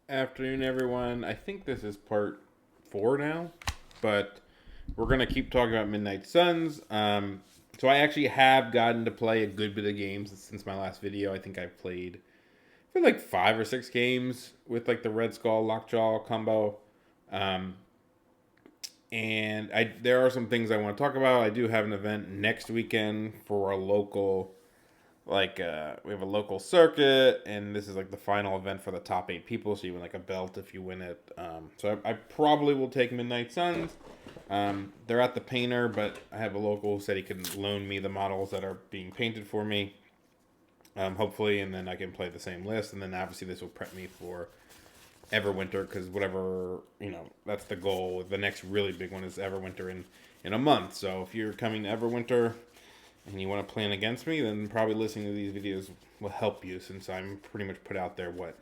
Afternoon, everyone. I think this is part 4 now, but we're gonna keep talking about Midnight Suns. So I actually have gotten to play a good bit of games since my last video. I think I've played I feel like 5 or 6 games with like the Red Skull Lockjaw combo. Um, and I there are some things I want to talk about. I do have an event next weekend for a local we have a local circuit, and this is like the final event for the top 8 people, so you win like a belt if you win it. So I probably will take Midnight Suns. They're at the painter, but I have a local who said he can loan me the models that are being painted for me, hopefully, and then I can play the same list. And then obviously this will prep me for Everwinter, because whatever, that's the goal. The next really big one is Everwinter in a month. So if you're coming to Everwinter and you want to plan against me, then probably listening to these videos will help you, since I'm pretty much put out there what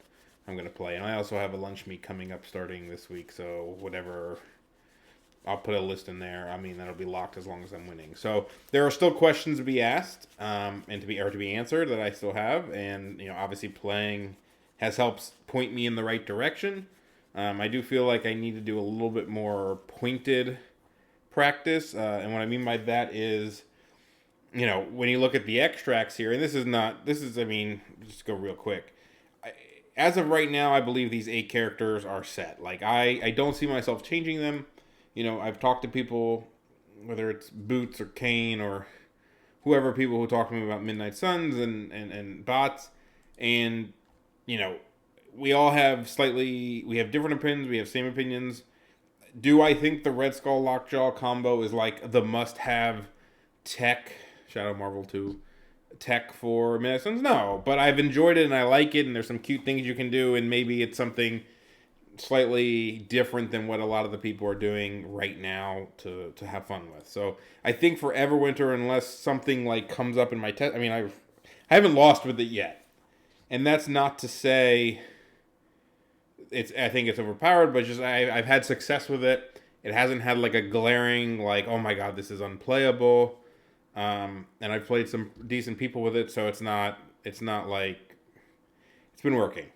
I'm going to play. And I also have a lunch meet coming up starting this week, so whatever, I'll put a list in there. I mean, that'll be locked as long as I'm winning. So there are still questions to be asked, and to be answered, that I still have, and obviously playing has helped point me in the right direction. I do feel like I need to do a little bit more pointed practice, and what I mean by that is, when you look at the extracts here, and I mean, just go real quick. As of right now, I believe these 8 characters are set. Like, I don't see myself changing them. I've talked to people, whether it's Boots or Kane or whoever, people who talk to me about Midnight Suns and bots, and, you know, we have different opinions, we have same opinions. Do I think the Red Skull Lockjaw combo is like the must have tech, Shadow Marvel 2 tech for Midnight Suns? No, but I've enjoyed it and I like it, and there's some cute things you can do, and maybe it's something slightly different than what a lot of the people are doing right now to have fun with. So I think for Everwinter, unless something like comes up in my test, I mean, I haven't lost with it yet, and that's not to say I think it's overpowered, but just I've had success with it. It hasn't had like a glaring like, oh my god, this is unplayable. And I've played some decent people with it, so it's not like it's been working.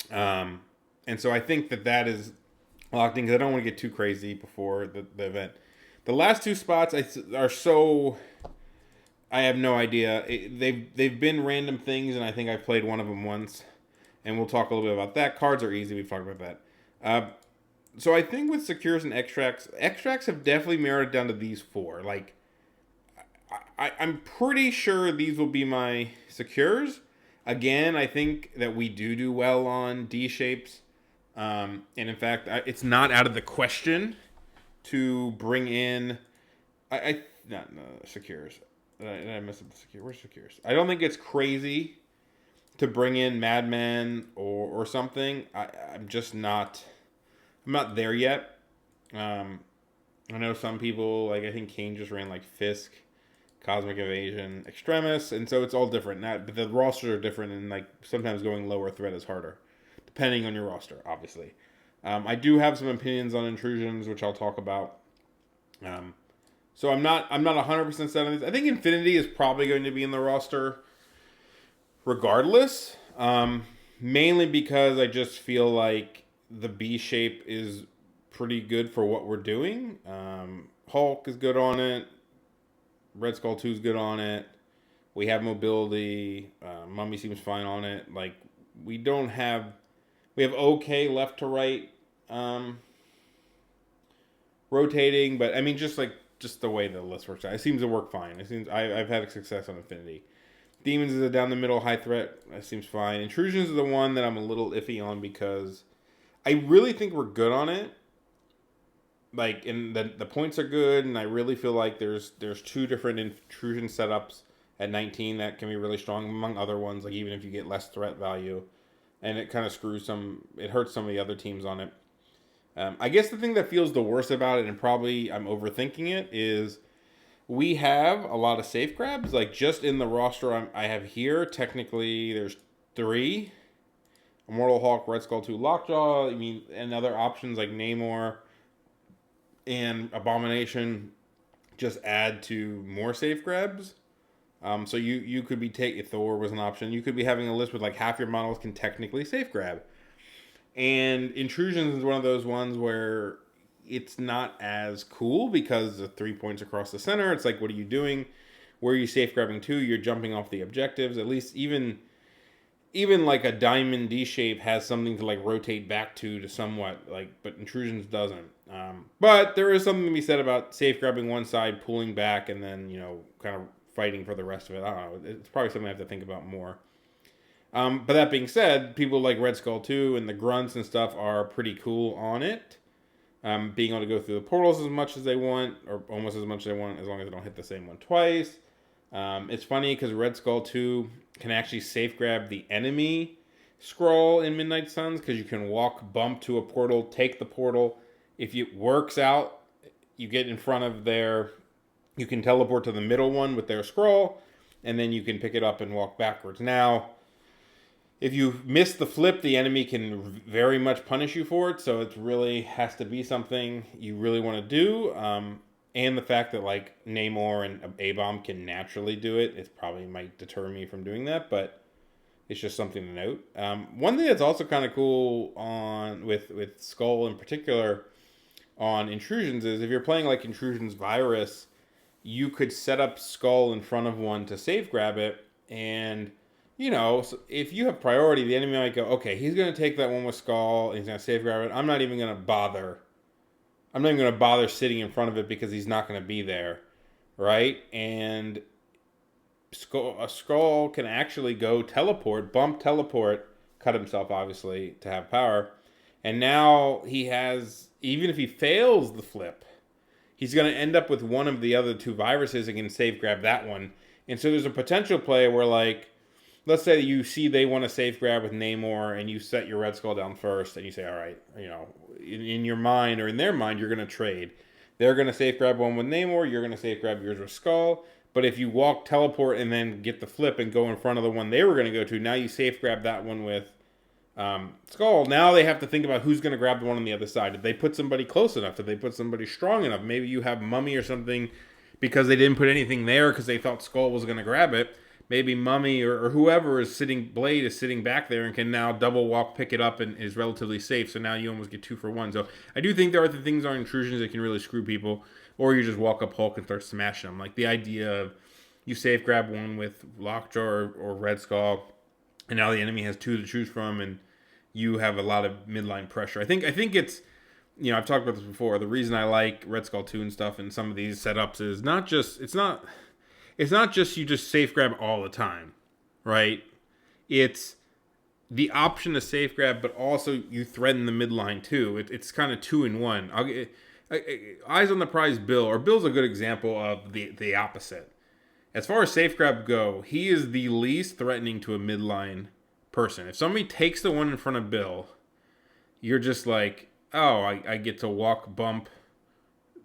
And so I think that is locked in, because I don't want to get too crazy before the event. The last 2 spots are so, I have no idea. They've been random things, and I think I've played one of them once, and we'll talk a little bit about that. Cards are easy. We've talked about that. So I think with secures and extracts have definitely merited down to these 4. Like, I'm pretty sure these will be my secures. Again, I think that we do well on D shapes. And in fact, it's not out of the question to bring in. No, secures. Did I miss it? The secure. Where's secures? I don't think it's crazy to bring in Madman or something. I'm just not. I'm not there yet. I know some people, like, I think Kane just ran like Fisk, Cosmic Evasion, Extremis, and so it's all different. But the rosters are different, and like sometimes going lower threat is harder, depending on your roster, obviously. I do have some opinions on intrusions, which I'll talk about. So I'm not 100% set on these. I think Infinity is probably going to be in the roster, regardless. Mainly because I just feel like the B shape is pretty good for what we're doing. Hulk is good on it. Red Skull 2 is good on it. We have mobility. Mummy seems fine on it. Like, we don't have. We have okay left to right rotating, but I mean, just the way the list works out, it seems to work fine. I've had success on Infinity. Demons is a down the middle high threat. That seems fine. Intrusions is the one that I'm a little iffy on, because I really think we're good on it. Like, and the points are good, and I really feel like there's 2 different intrusion setups at 19 that can be really strong, among other ones. Like, even if you get less threat value, and it kind of it hurts some of the other teams on it. I guess the thing that feels the worst about it, and probably I'm overthinking it, is we have a lot of safe grabs. Like, just in the roster I have here, technically there's 3. Immortal Hulk, Red Skull 2, Lockjaw. I mean, and other options like Namor and Abomination just add to more safe grabs. So you could be if Thor was an option, you could be having a list with like half your models can technically safe grab. And Intrusions is one of those ones where it's not as cool because the 3 points across the center. It's like, what are you doing? Where are you safe grabbing to? You're jumping off the objectives. At least even like a diamond D shape has something to like rotate back to somewhat like, but Intrusions doesn't. But there is something to be said about safe grabbing one side, pulling back, and then kind of fighting for the rest of it. I don't know. It's probably something I have to think about more. But that being said, people like Red Skull 2 and the grunts and stuff are pretty cool on it. Being able to go through the portals as much as they want, or almost as much as they want, as long as they don't hit the same one twice. It's funny because Red Skull 2 can actually safe grab the enemy scroll in Midnight Suns because you can walk, bump to a portal, take the portal. If it works out, you get in front of you can teleport to the middle one with their scroll, and then you can pick it up and walk backwards. Now, if you miss the flip, the enemy can very much punish you for it, so it really has to be something you really want to do. And the fact that like Namor and A-Bomb can naturally do it, it probably might deter me from doing that, but it's just something to note. One thing that's also kind of cool with Skull in particular on Intrusions is if you're playing like Intrusions Virus, you could set up Skull in front of one to safe grab it, and so if you have priority, the enemy might go, okay, he's going to take that one with Skull, and he's going to safe grab it. I'm not even going to bother sitting in front of it because he's not going to be there, right? And a Skull can actually go teleport, cut himself, obviously, to have power. And now he has, even if he fails the flip, he's going to end up with one of the other two viruses and can safe grab that one. And so there's a potential play where, like, let's say you see they want to safe grab with Namor and you set your Red Skull down first and you say, all right, in your mind or in their mind, you're going to trade. They're going to safe grab one with Namor. You're going to safe grab yours with Skull. But if you walk, teleport, and then get the flip and go in front of the one they were going to go to, now you safe grab that one with Skull. Now they have to think about who's going to grab the one on the other side. Did they put somebody close enough? Did they put somebody strong enough? Maybe you have Mummy or something because they didn't put anything there because they thought Skull was going to grab it. Maybe Mummy or whoever Blade is sitting back there and can now double walk, pick it up, and is relatively safe. So now you almost get 2 for 1. So I do think there are the things on Intrusions that can really screw people. Or you just walk up Hulk and start smashing them. Like the idea of you safe grab one with Lockjaw or Red Skull, and now the enemy has 2 to choose from, and you have a lot of midline pressure. I think it's, I've talked about this before. The reason I like Red Skull 2 and stuff and some of these setups is it's not just you just safe grab all the time, right? It's the option to safe grab, but also you threaten the midline too. It's kind of 2 in 1. Eyes on the prize Bill's a good example of the opposite. As far as safe grab go, he is the least threatening to a midline person. If somebody takes the one in front of Bill, you're just like, oh, I get to walk, bump,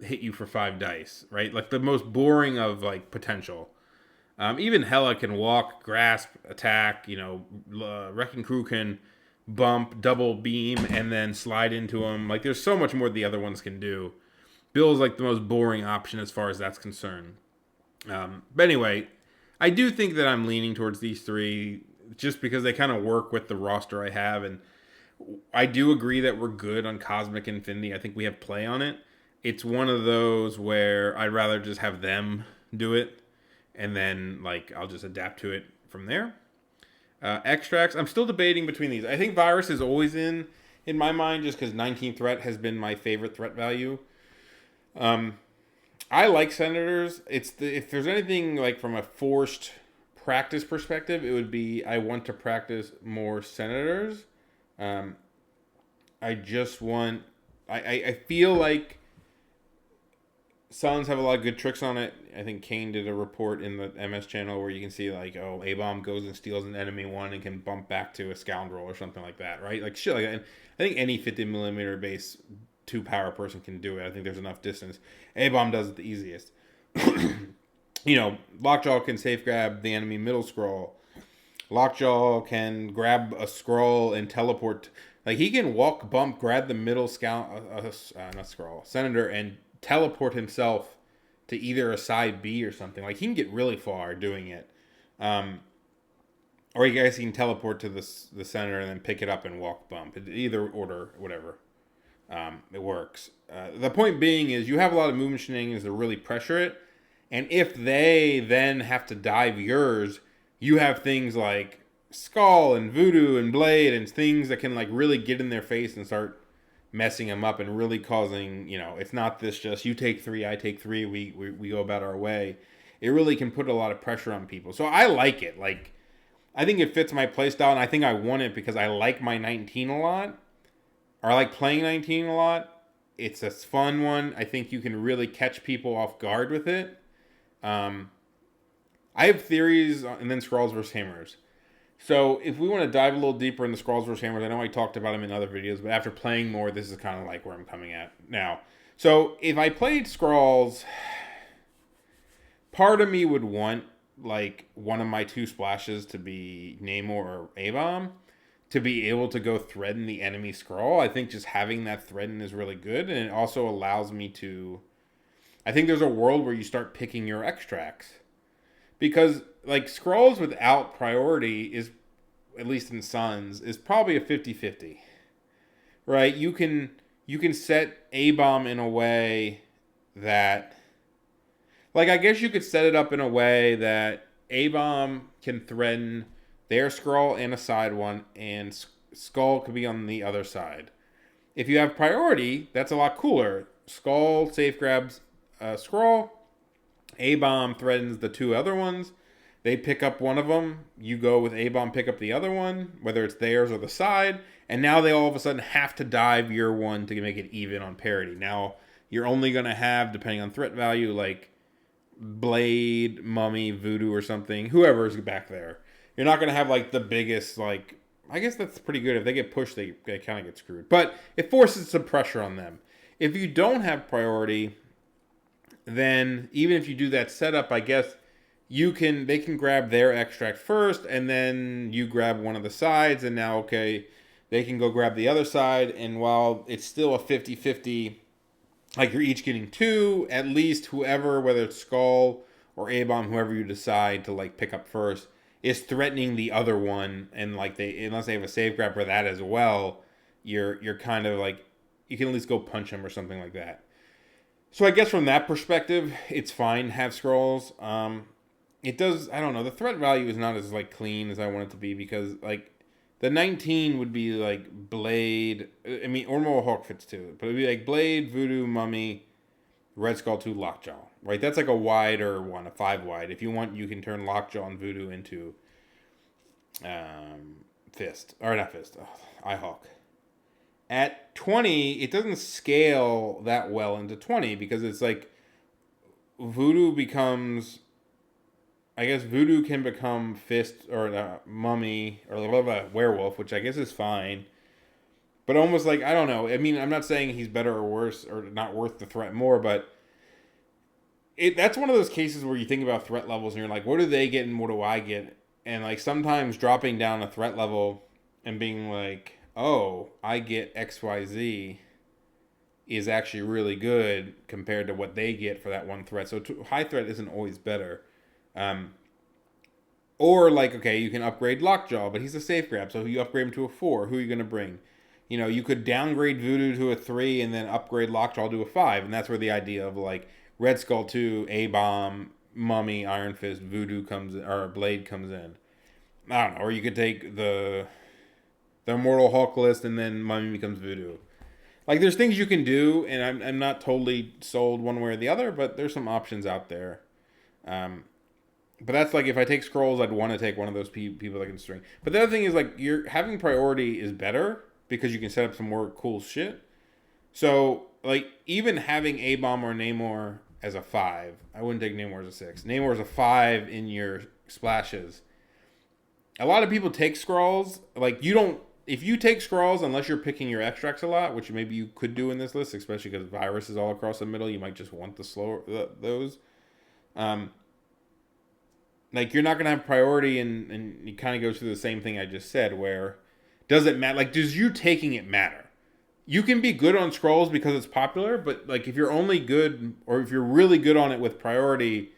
hit you for 5 dice, right? Like the most boring of like potential. Even Hela can walk, grasp, attack. Wrecking Crew can bump, double beam, and then slide into him. Like there's so much more the other ones can do. Bill's like the most boring option as far as that's concerned. But anyway, I do think that I'm leaning towards these 3 just because they kind of work with the roster I have, and I do agree that we're good on Cosmic Infinity. I think we have play on it. It's one of those where I'd rather just have them do it, and then like I'll just adapt to it from there. Extracts, I'm still debating between these. I think Virus is always in my mind just because 19 threat has been my favorite threat value. I like Senators. If there's anything like from a forced practice perspective, it would be I want to practice more Senators. I just want. I feel like Suns have a lot of good tricks on it. I think Kane did a report in the MS channel where you can see like, oh, A-Bomb goes and steals an enemy one and can bump back to a scoundrel or something like that, right? Like shit like that. And I think any 50mm base 2 power person can do it. I think there's enough distance. A-Bomb does it the easiest. Lockjaw can safe grab the enemy middle scroll. Lockjaw can grab a scroll and teleport. Like he can walk, bump, grab the middle Senator, and teleport himself to either a side B or something. Like he can get really far doing it. or you guys can teleport to the center and then pick it up and walk bump. Either order, whatever. It works. The point being is you have a lot of movement shenanigans to really pressure it. And if they then have to dive yours, you have things like Skull and Voodoo and Blade and things that can like really get in their face and start messing them up and really causing, it's not this just you take 3, I take 3, we go about our way. It really can put a lot of pressure on people. So I like it. Like, I think it fits my playstyle, and I think I want it because I like my 19 a lot. Or I like playing 19 a lot. It's a fun one. I think you can really catch people off guard with it. I have theories, and then Skrulls vs. Hammers. So if we want to dive a little deeper into Skrulls vs. Hammers, I know I talked about them in other videos, but after playing more, this is kind of like where I'm coming at now. So if I played Skrulls, part of me would want like one of my 2 splashes to be Namor or A-Bomb to be able to go threaten the enemy Skrull. I think just having that threaten is really good, and it also allows me to... I think there's a world where you start picking your extracts. Because, like, Skrulls without priority is, at least in Suns, is probably a 50-50. Right? You can set A-Bomb in a way that... Like, I guess you could set it up in a way that A-Bomb can threaten their Skrull and a side one, and Skull could be on the other side. If you have priority, that's a lot cooler. Skull safe grabs Skrull. A-Bomb threatens the 2 other ones. They pick up one of them. You go with A-Bomb, pick up the other one, whether it's theirs or the side. And now they all of a sudden have to dive your one to make it even on parity. Now, you're only going to have, depending on threat value, like Blade, Mummy, Voodoo, or something. Whoever's back there. You're not going to have, like, the biggest, like... I guess that's pretty good. If they get pushed, they kind of get screwed. But it forces some pressure on them. If you don't have priority, then even if you do that setup, I guess they can grab their extract first, and then you grab one of the sides, and now, okay, they can go grab the other side, and while it's still a 50-50, like, you're each getting 2, at least whoever, whether it's Skull or A-Bomb, whoever you decide to, like, pick up first, is threatening the other one, and like unless they have a save grab for that as well, you're kind of like, you can at least go punch them or something like that. So I guess from that perspective, it's fine to have Skrulls. It does, I don't know, the threat value is not as like clean as I want it to be, because like the 19 would be like Blade, I mean, or Mohawk fits too, but it'd be like Blade, Voodoo, Mummy, Red Skull 2, Lockjaw, right? That's like a wider one, a 5 wide. If you want, you can turn Lockjaw and Voodoo into Fist. Or not Fist, Eyehawk. At 20, it doesn't scale that well into 20, because it's like Voodoo becomes... I guess Voodoo can become Fist or Mummy or Werewolf, which I guess is fine. But almost like, I don't know. I mean, I'm not saying he's better or worse or not worth the threat more, but that's one of those cases where you think about threat levels and you're like, what do they get and what do I get? And like sometimes dropping down a threat level and being like, oh, I get XYZ is actually really good compared to what they get for that one threat. So high threat isn't always better. Or like, okay, you can upgrade Lockjaw, but he's a safe grab, so you upgrade him to a 4. Who are you going to bring? You know, you could downgrade Voodoo to a 3 and then upgrade Lockjaw to a 5. And that's where the idea of like Red Skull 2, A-Bomb, Mummy, Iron Fist, Voodoo comes in, or Blade comes in. I don't know. Or you could take the Immortal Hulk list and then Mummy becomes Voodoo. Like there's things you can do, and I'm not totally sold one way or the other, but there's some options out there. But that's like, if I take Skrulls, I'd want to take one of those people that can string. But the other thing is like, you're having priority is better, because you can set up some more cool shit. So, like, even having A-Bomb or Namor as a 5, I wouldn't take Namor as a 6. Namor is a 5 in your splashes. A lot of people take Skrulls. Like, you don't... If you take Skrulls, unless you're picking your extracts a lot, which maybe you could do in this list, especially because Virus is all across the middle, you might just want those. Like, you're not going to have priority, and it kind of goes through the same thing I just said, where... Does it matter? Like, does you taking it matter? You can be good on Skrulls because it's popular, but, like, if you're only good, or if you're really good on it with priority,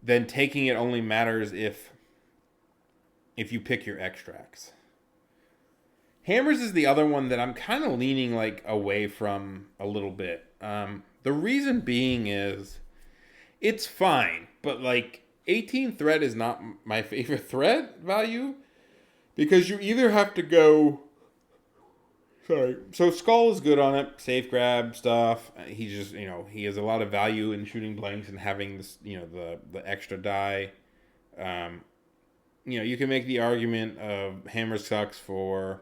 then taking it only matters if if you pick your extracts. Hammers is the other one that I'm kind of leaning like away from a little bit. The reason being is it's fine, but like 18 thread is not my favorite thread value because you either have to go. Sorry. So Skull is good on it, safe grab stuff. He just, he has a lot of value in shooting blanks and having this, the extra die. You can make the argument of Hammer sucks for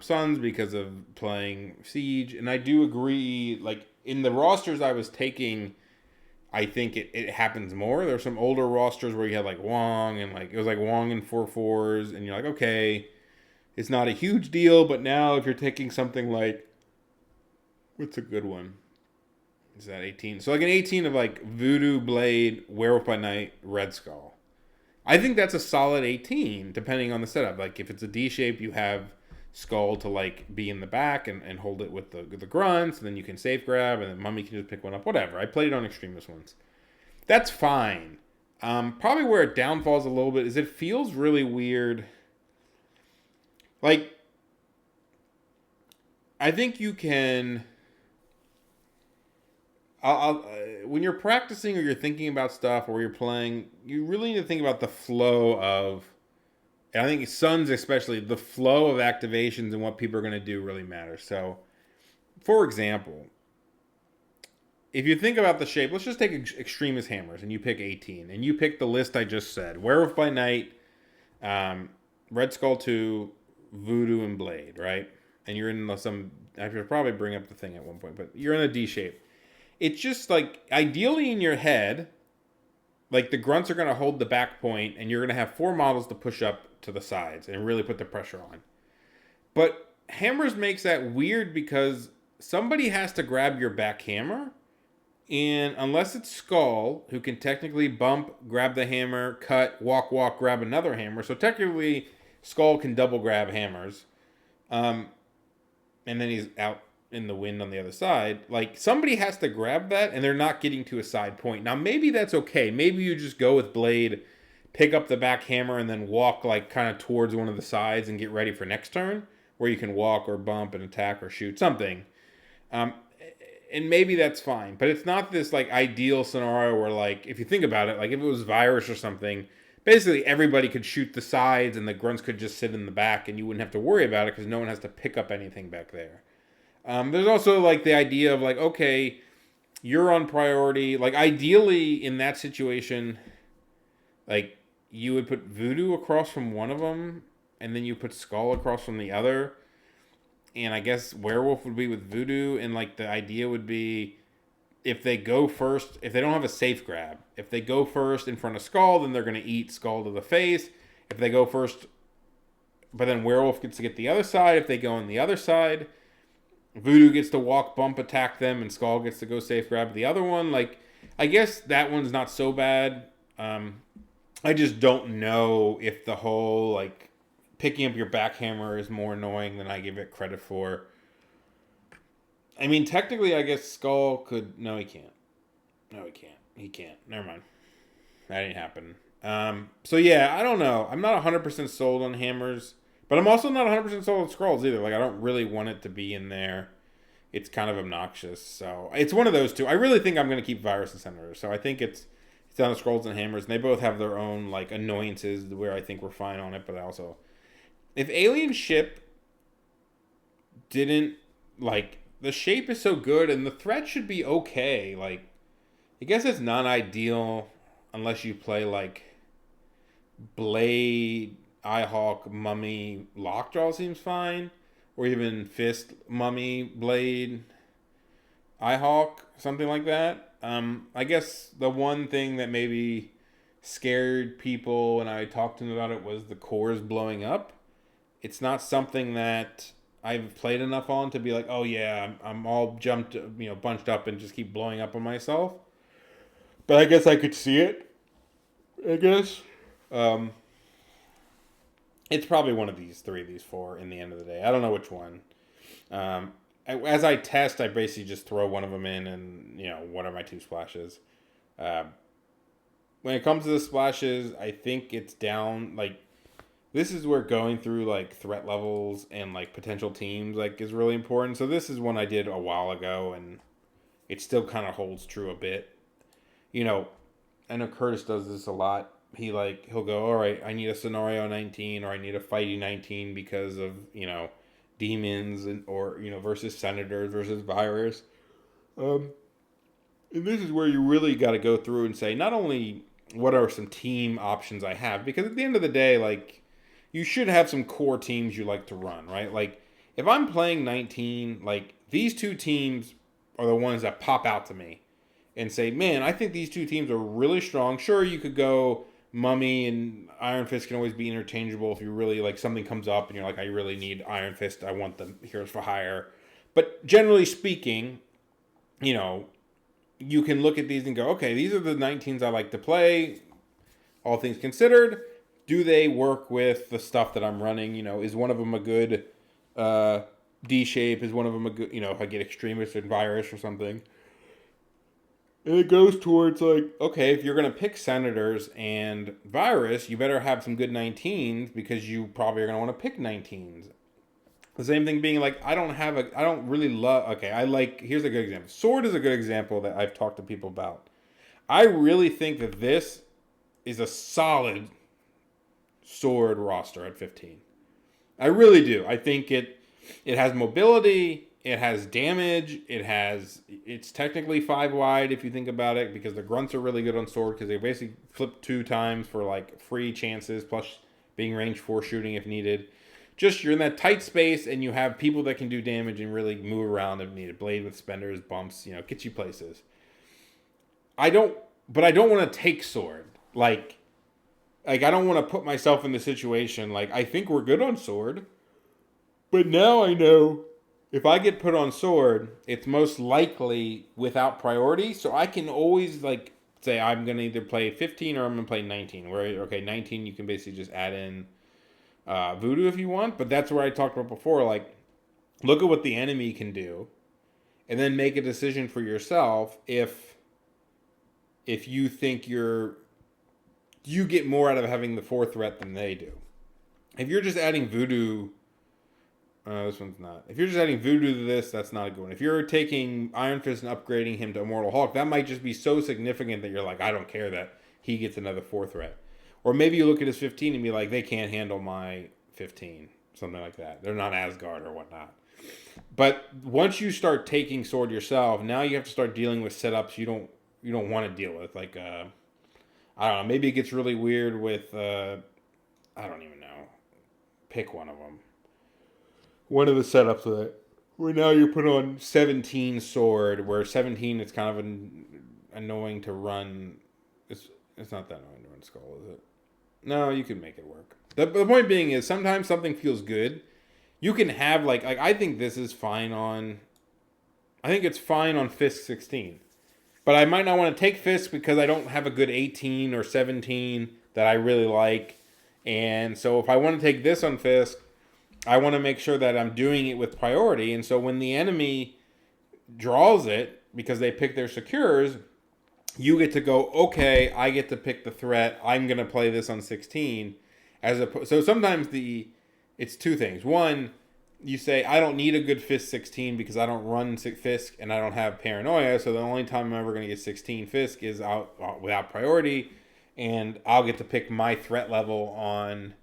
Suns because of playing Siege, and I do agree. Like in the rosters I was taking, I think it happens more. There's some older rosters where you had like Wong and like it was like Wong and 4/4s, and you're like, okay, it's not a huge deal. But now if you're taking something like, what's a good one? Is that 18? So like an 18 of like Voodoo, Blade, Werewolf by Night, Red Skull. I think that's a solid 18, depending on the setup. Like if it's a D shape, you have Skull to like be in the back and hold it with the grunts, and then you can safe grab, and then Mummy can just pick one up. Whatever. I played it on Extremist once. That's fine. Probably where it downfalls a little bit is it feels really weird. Like, I think you can. When you're practicing or you're thinking about stuff or you're playing, you really need to think about the flow of. And I think Suns especially, the flow of activations and what people are going to do really matters. So, for example, if you think about the shape, let's just take Extremist Hammers and you pick 18. And you pick the list I just said. Werewolf by Night, Red Skull 2, Voodoo, and Blade, right? And you're in some... I should probably bring up the thing at one point, but you're in a D shape. It's just like, ideally in your head, like the grunts are going to hold the back point and you're going to have 4 models to push up to the sides and really put the pressure on. But Hammers makes that weird because somebody has to grab your back hammer, and unless it's Skull, who can technically bump, grab the hammer, cut, walk, grab another hammer. So technically Skull can double grab hammers. And then he's out in the wind on the other side. Like, somebody has to grab that and they're not getting to a side point. Now maybe that's okay. Maybe you just go with Blade, pick up the back hammer, and then walk like kind of towards one of the sides and get ready for next turn, where you can walk or bump and attack or shoot something. And maybe that's fine, but it's not this like ideal scenario where, like, if you think about it, like if it was Virus or something, basically everybody could shoot the sides and the grunts could just sit in the back and you wouldn't have to worry about it because no one has to pick up anything back there. There's also like the idea of like, okay, you're on priority. Like ideally in that situation, like you would put Voodoo across from one of them and then you put Skull across from the other. And I guess Werewolf would be with Voodoo, and like the idea would be if they go first, if they don't have a safe grab, if they go first in front of Skull, then they're going to eat Skull to the face. If they go first, but then Werewolf gets to get the other side. If they go on the other side, Voodoo gets to walk, bump, attack them, and Skull gets to go safe grab the other one. Like, I guess that one's not so bad. I just don't know if the whole like picking up your backhammer is more annoying than I give it credit for. I mean, technically, I guess Skull could... No, he can't. No, he can't. He can't. Never mind. That didn't happen. So, yeah, I don't know. I'm not 100% sold on hammers, but I'm also not 100% sold on scrolls either. Like, I don't really want it to be in there. It's kind of obnoxious. So, it's one of those two. I really think I'm going to keep Virus and Senator. So, I think it's down to scrolls and hammers, and they both have their own, like, annoyances where I think we're fine on it, but I also... If Alien Ship didn't, like, the shape is so good and the threat should be okay. Like, I guess it's not ideal unless you play, like, Blade, Eyehawk, Mummy, Lockjaw seems fine. Or even Fist, Mummy, Blade, Eyehawk, something like that. I guess the one thing that maybe scared people when I talked to them about it was the cores blowing up. It's not something that I've played enough on to be like, oh yeah, I'm all bunched up and just keep blowing up on myself. But I guess I could see it. I guess. It's probably one of these 3, these 4 in the end of the day. I don't know which one. As I test, I basically just throw one of them in and, what are my 2 splashes? When it comes to the splashes, I think it's down, like, this is where going through like threat levels and like potential teams like is really important. So this is one I did a while ago, and it still kind of holds true a bit. You know, I know Curtis does this a lot. He'll go, all right, I need a scenario 19 or I need a fighting 19 because of, demons or versus senators versus virus. Um, and this is where you really got to go through and say not only what are some team options I have, because at the end of the day, like, you should have some core teams you like to run, right? Like, if I'm playing 19, like, these two teams are the ones that pop out to me and say, man, I think these two teams are really strong. Sure, you could go Mummy and Iron Fist can always be interchangeable if you really, like, something comes up and you're like, I really need Iron Fist. I want the Heroes for Hire. But generally speaking, you can look at these and go, okay, these are the 19s I like to play. All things considered, do they work with the stuff that I'm running? Is one of them a good D shape? Is one of them a good, if I get Extremist and Virus or something? And it goes towards like, okay, if you're going to pick Senators and Virus, you better have some good 19s because you probably are going to want to pick 19s. The same thing being like, I don't really love, here's a good example. Sword is a good example that I've talked to people about. I really think that this is a solid Sword roster at 15. I really do. I think it has mobility, it has damage, it's technically 5 wide if you think about it, because the grunts are really good on Sword because they basically flip 2 times for like free chances plus being range 4 shooting if needed. Just you're in that tight space and you have people that can do damage and really move around if needed. Blade with spenders, bumps, get you places. I don't want to take Sword. Like I don't want to put myself in the situation. Like, I think we're good on Sword. But now I know if I get put on Sword, it's most likely without priority. So I can always, like, say I'm going to either play 15 or I'm going to play 19. Where, okay, 19 you can basically just add in Voodoo if you want. But that's where I talked about before. Like, look at what the enemy can do. And then make a decision for yourself if you think you get more out of having the 4 threat than they do. If you're just adding Voodoo, this one's not. If you're just adding Voodoo to this, that's not a good one. If you're taking Iron Fist and upgrading him to Immortal Hulk, that might just be so significant that you're like, I don't care that he gets another 4 threat. Or maybe you look at his 15 and be like, they can't handle my 15. Something like that. They're not Asgard or whatnot. But once you start taking Sword yourself, now you have to start dealing with setups you don't want to deal with. Like, I don't know. Maybe it gets really weird with, I don't even know. Pick one of them. One of the setups with it. Where now you put on 17 Sword, where 17 is kind of annoying to run. It's not that annoying to run Skull, is it? No, you can make it work. The point being is sometimes something feels good. You can have, like I think this is fine on... I think it's fine on Fisk 16. But I might not want to take Fisk because I don't have a good 18 or 17 that I really like. And so if I want to take this on Fisk, I want to make sure that I'm doing it with priority. And so when the enemy draws it, because they pick their secures, you get to go, okay, I get to pick the threat. I'm going to play this on 16. So sometimes it's 2 things. One, you say, I don't need a good Fisk 16 because I don't run Fisk and I don't have Paranoia, so the only time I'm ever going to get 16 Fisk is out without priority, and I'll get to pick my threat level on,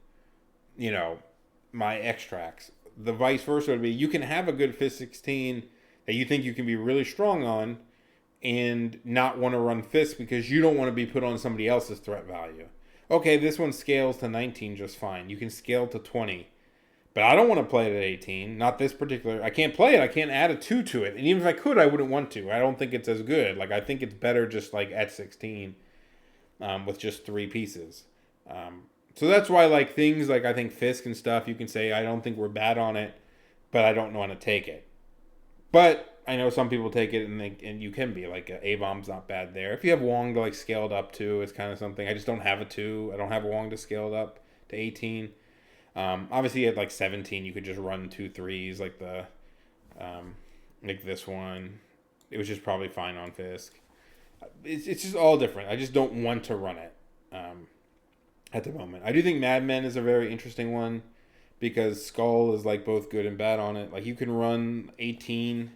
my extracts. The vice versa would be, you can have a good Fisk 16 that you think you can be really strong on and not want to run Fisk because you don't want to be put on somebody else's threat value. Okay, this one scales to 19 just fine. You can scale to 20. But I don't want to play it at 18. Not this particular... I can't play it. I can't add a 2 to it. And even if I could, I wouldn't want to. I don't think it's as good. Like, I think it's better just, like, at 16 with just 3 pieces. So that's why, like, things like, I think Fisk and stuff, you can say, I don't think we're bad on it, but I don't want to take it. But I know some people take it, and you can be. Like, A-Bomb's not bad there. If you have Wong to, like, scale it up to, it's kind of something. I just don't have a 2. I don't have Wong to scale it up to 18. Obviously at like 17 you could just run 2 3s like like this one. It was just probably fine on Fisk. It's just all different. I just don't want to run it. at the moment. I do think Mad Men is a very interesting one because Skull is like both good and bad on it. Like you can run 18.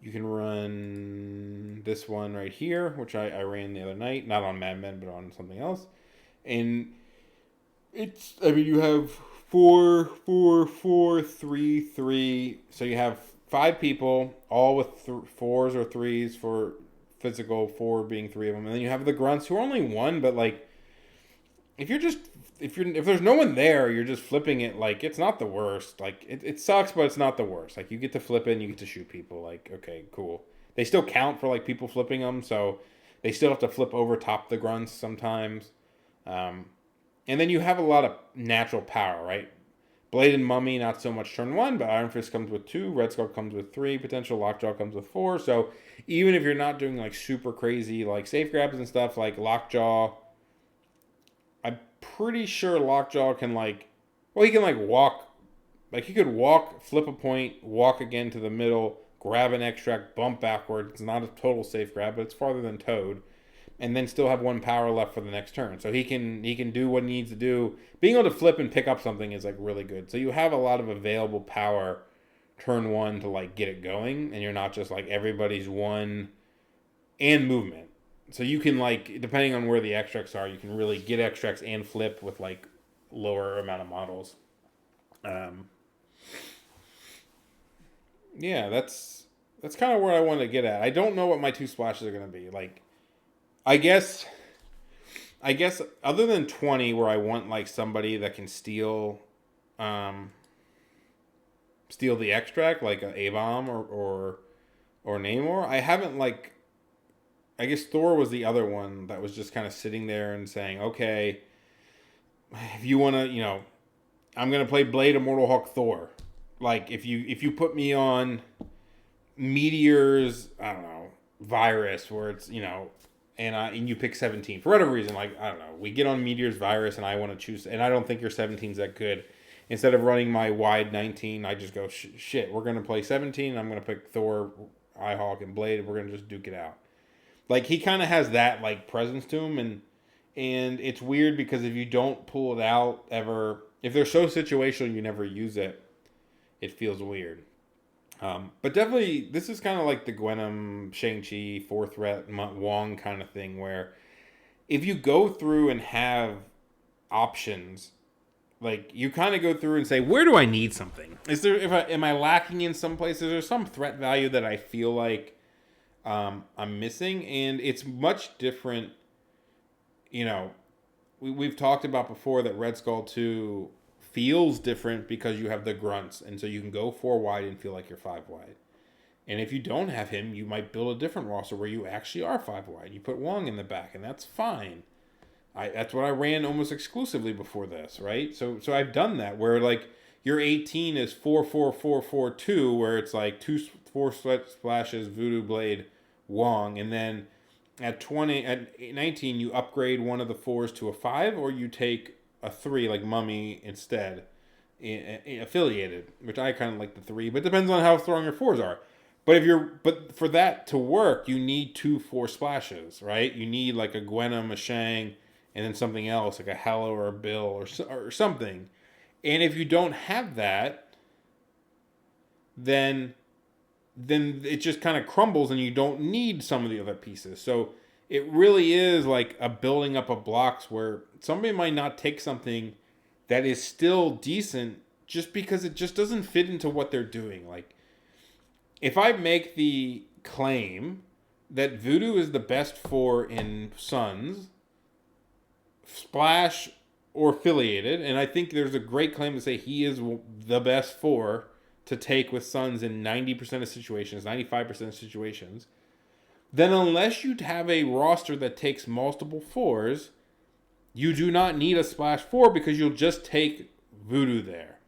You can run this one right here, which I ran the other night. Not on Mad Men, but on something else. And you have 4, 4, 4, 3, 3. So you have 5 people, all with 4s or 3s for physical, 4 being 3 of them. And then you have the grunts who are only 1, but like, if there's no one there, you're just flipping it. Like, it's not the worst. Like, it sucks, but it's not the worst. Like, you get to flip it and you get to shoot people. Like, okay, cool. They still count for like people flipping them, so they still have to flip over top the grunts sometimes. And then you have a lot of natural power, right? Blade and Mummy, not so much turn 1, but Iron Fist comes with 2, Red Skull comes with 3, potential Lockjaw comes with 4. So even if you're not doing like super crazy like safe grabs and stuff, like Lockjaw, I'm pretty sure Lockjaw can he can like walk, like he could walk, flip a point, walk again to the middle, grab an extract, bump backward. It's not a total safe grab, but it's farther than Toad. And then still have 1 power left for the next turn. So he can do what he needs to do. Being able to flip and pick up something is like really good. So you have a lot of available power turn 1 to like get it going, and you're not just like everybody's 1 and movement. So you can like, depending on where the extracts are, you can really get extracts and flip with like lower amount of models. Yeah, that's kind of where I want to get at. I don't know what my 2 splashes are going to be. Like, I guess other than 20, where I want like somebody that can steal the extract, like a A-bomb or Namor, I haven't like. I guess Thor was the other one that was just kind of sitting there and saying, okay, if you want to, I'm gonna play Blade Immortal Hulk Thor. Like if you put me on Meteor's, I don't know, Virus, where it's and you pick 17 for whatever reason, like I don't know, we get on Meteor's Virus and I want to choose, and I don't think your 17's that good. Instead of running my wide 19, I just go shit. We're gonna play 17. I'm gonna pick Thor, Hawk, and Blade, and we're gonna just duke it out. Like he kind of has that like presence to him, and it's weird because if you don't pull it out ever, if they're so situational, you never use it. It feels weird. But definitely, this is kind of like the Gwenom, Shang-Chi, 4th Threat, Wong kind of thing, where if you go through and have options, like you kind of go through and say, where do I need something? Am I lacking in some places? Is there some threat value that I feel like I'm missing? And it's much different. We've talked about before that Red Skull 2 feels different because you have the grunts, and so you can go 4 wide and feel like you're 5 wide. And if you don't have him, you might build a different roster where you actually are 5 wide. You put Wong in the back, and that's fine. That's what I ran almost exclusively before this, right? So I've done that where like your 18 is 4-4-4-4-2, where it's like 4 sweat splashes, Voodoo Blade, Wong, and then at 19 you upgrade one of the 4s to a 5, or you take a 3 like Mummy instead, affiliated, which I kind of like the 3, but it depends on how strong your 4s are. But for that to work, you need 2 4 splashes, right? You need like a Gwenom, a Shang, and then something else like a Hello or a Bill or something. And if you don't have that, then it just kind of crumbles, and you don't need some of the other pieces. So it really is like a building up of blocks where somebody might not take something that is still decent just because it just doesn't fit into what they're doing. Like, if I make the claim that Voodoo is the best 4 in Suns, Splash, or affiliated, and I think there's a great claim to say he is the best 4 to take with Suns in 90% of situations, 95% of situations, then unless you have a roster that takes multiple 4s, you do not need a Splash 4 because you'll just take Voodoo there.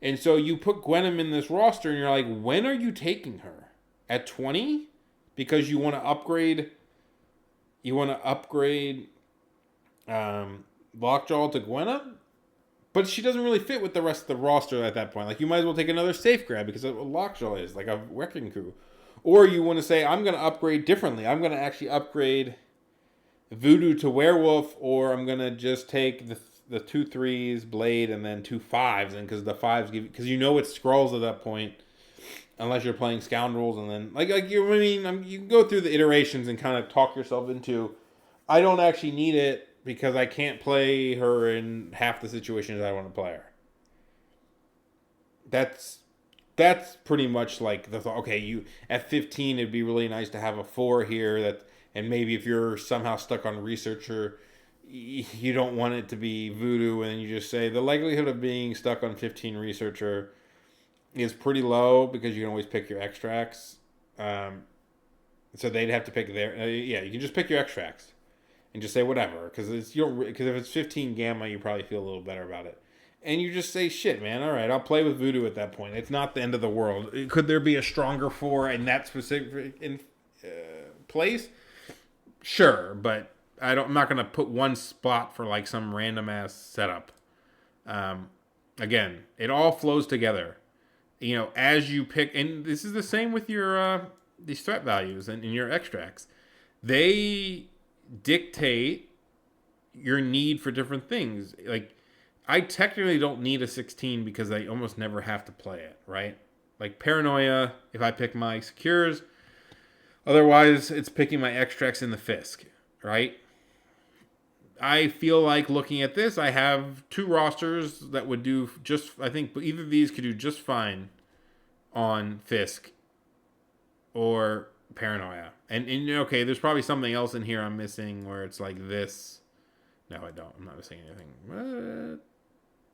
And so you put Gwenom in this roster and you're like, when are you taking her? At 20? Because you want to upgrade Lockjaw to Gwenom? But she doesn't really fit with the rest of the roster at that point. Like, you might as well take another safe grab because of what Lockjaw is, like a Wrecking Crew. Or you want to say, I'm going to upgrade differently. I'm going to actually upgrade Voodoo to Werewolf, or I'm going to just take the 2 3s, blade, and then 2 5s, and because the fives give, because you know it's scrolls at that point, unless you're playing scoundrels, and then like you, I mean, you can go through the iterations and kind of talk yourself into, I don't actually need it because I can't play her in half the situations I want to play her. That's pretty much like the thought. Okay, you at 15, it'd be really nice to have a 4 here that, and maybe if you're somehow stuck on researcher, you don't want it to be voodoo, and you just say the likelihood of being stuck on 15 researcher is pretty low because you can always pick your extracts. So they'd have to pick their yeah. You can just pick your extracts and just say whatever, because if it's 15 gamma, you probably feel a little better about it. And you just say, shit, man, all right, I'll play with voodoo at that point. It's not the end of the world. Could there be a stronger 4 in that specific place? Sure, but I'm not going to put one spot for like some random ass setup. Again, it all flows together. You know, as you pick, and this is the same with your these threat values and your extracts. They dictate your need for different things. Like, I technically don't need a 16 because I almost never have to play it, right? Like Paranoia, if I pick my secures, otherwise it's picking my extracts in the Fisk, right? I feel like looking at this, I have 2 rosters that would do just, I think either of these could do just fine on Fisk or Paranoia. And okay, there's probably something else in here I'm missing where it's like this. No, I don't. I'm not missing anything.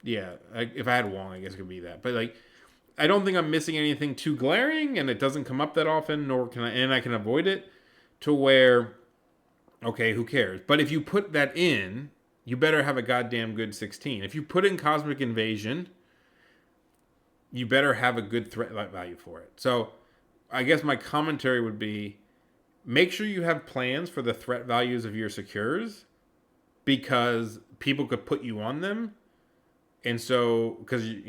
Yeah, if I had Wong, I guess it could be that. But like, I don't think I'm missing anything too glaring, and it doesn't come up that often, nor can I can avoid it to where, okay, who cares? But if you put that in, you better have a goddamn good 16. If you put in Cosmic Invasion, you better have a good threat value for it. So I guess my commentary would be, make sure you have plans for the threat values of your secures, because people could put you on them. And so, because you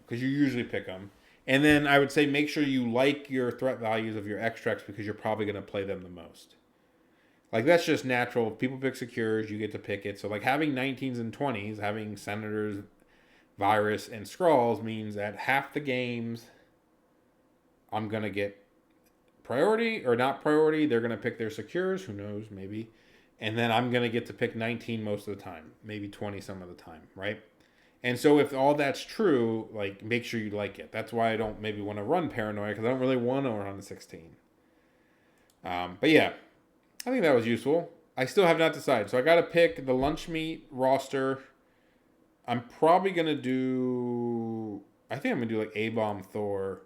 usually pick them. And then I would say make sure you like your threat values of your extracts, because you're probably going to play them the most. Like, that's just natural. If people pick secures, you get to pick it. So, like, having 19s and 20s, having Senators, Virus, and Skrulls means that half the games I'm going to get priority or not priority. They're going to pick their secures. Who knows? Maybe. And then I'm going to get to pick 19 most of the time. Maybe 20 some of the time, right? And so if all that's true, like, make sure you like it. That's why I don't maybe want to run Paranoia, because I don't really want to run the 16. But yeah, I think that was useful. I still have not decided. So I got to pick the lunch meat roster. I'm probably going to do, I think I'm going to do like A-Bomb Thor,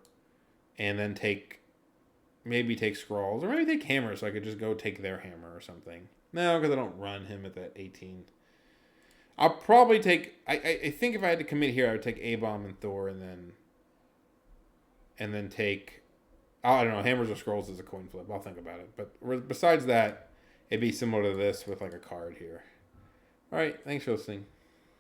and then maybe take Skrulls, or maybe take Hammer, so I could just go take their Hammer or something. No, because I don't run him at that 18. I'll probably take, I think if I had to commit here, I would take A-Bomb and Thor, and then take, I don't know, Hammers or Skrulls is a coin flip. I'll think about it. But besides that, it'd be similar to this with like a card here. All right, thanks for listening.